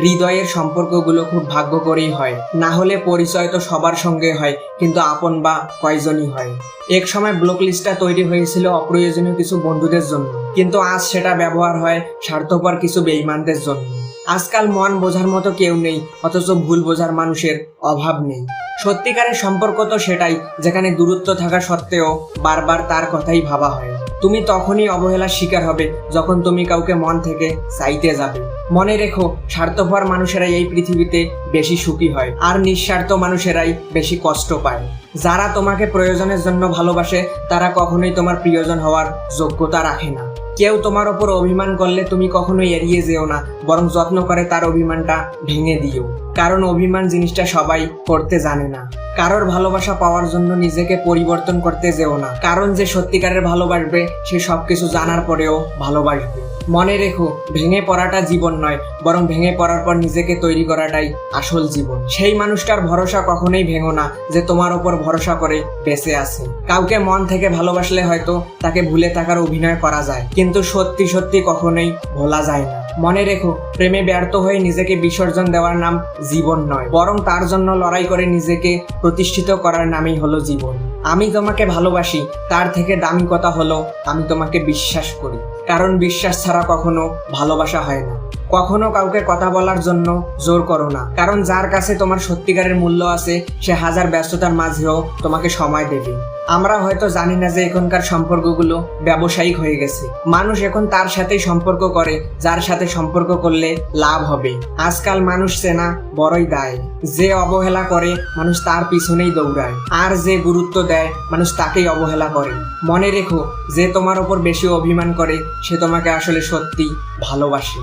হৃদয়ের সম্পর্কগুলো খুব ভাগ্য করেই হয়, না হলে পরিচয় তো সবার সঙ্গে হয়, কিন্তু আপন বা কয়জনই হয়। এক সময় ব্লক লিস্টটা তৈরি হয়েছিল অপ্রয়োজনীয় কিছু বন্ধুদের জন্য, কিন্তু আজ সেটা ব্যবহার হয় স্বার্থপর কিছু বেঈমানদের জন্য। আজকাল মন বোঝার মতো কেউ নেই, অথচ ভুল বোঝার মানুষের অভাব নেই। সত্যিকারের সম্পর্ক তো সেটাই যেখানে দূরত্ব থাকা সত্ত্বেও বারবার তার কথাই ভাবা হয়। তুমি তখনই অবহেলার শিকার হবে যখন তুমি কাউকে মন থেকে চাইতে যাবে। মনে রেখো, স্বার্থপর মানুষেরাই এই পৃথিবীতে বেশি সুখী হয়, আর নিঃস্বার্থ মানুষেরাই বেশি কষ্ট পায়। যারা তোমাকে প্রয়োজনের জন্য ভালোবাসে তারা কখনোই তোমার প্রিয়জন হওয়ার যোগ্যতা রাখে না। কেউ তোমার ওপর অভিমান করলে তুমি কখনোই এড়িয়ে যেও না, বরং যত্ন করে তার অভিমানটা ভেঙে দিও। কারণ অভিমান জিনিসটা সবাই করতে জানে না। কারোর ভালোবাসা পাওয়ার জন্য নিজেকে পরিবর্তন করতে যেও না, কারণ যে সত্যিকারের ভালোবাসবে সে সবকিছু জানার পরেও ভালোবাসবে। মনে রেখো, ভেঙে পড়াটা জীবন নয়, বরং ভেঙে পড়ার পর নিজেকে তৈরি করাটাই আসল জীবন। সেই মানুষটার ভরসা কখনোই ভেঙো না যে তোমার ওপর ভরসা করে বেঁচে আছে। কাউকে মন থেকে ভালোবাসলে হয়তো তাকে ভুলে থাকার অভিনয় করা যায়, কিন্তু সত্যি সত্যি কখনোই ভোলা যায় না। মনে রেখো, প্রেমে ব্যর্থ হয়ে নিজেকে বিসর্জন দেওয়ার নাম জীবন নয়, বরং তার জন্য লড়াই করে নিজেকে প্রতিষ্ঠিত করার নামই হলো জীবন। আমি তোমাকে ভালোবাসি, তার থেকে দামি কথা হলো আমি তোমাকে বিশ্বাস করি। কারণ বিশ্বাস ছাড়া কখনো ভালোবাসা হয় না। কখনো কাউকে কথা বলার জন্য জোর করো না, কারণ যার কাছে তোমার সত্যিকারের মূল্য আছে সে হাজার ব্যস্ততার মাঝেও তোমাকে সময় দেবে। আমরা হয়তো জানি না যে এখনকার সম্পর্কগুলো ব্যবসায়িক হয়ে গেছে। মানুষ এখন তার সাথেই সম্পর্ক করে যার সাথে সম্পর্ক করলে লাভ হবে। আজকাল মানুষ চেনা বড়ই দায়। যে অবহেলা করে মানুষ তার পিছনেই দৌড়ায়, আর যে গুরুত্ব দেয় মানুষ তাকেই অবহেলা করে। মনে রেখো, যে তোমার ওপর বেশি অভিমান করে সে তোমাকে আসলে সত্যি ভালোবাসে।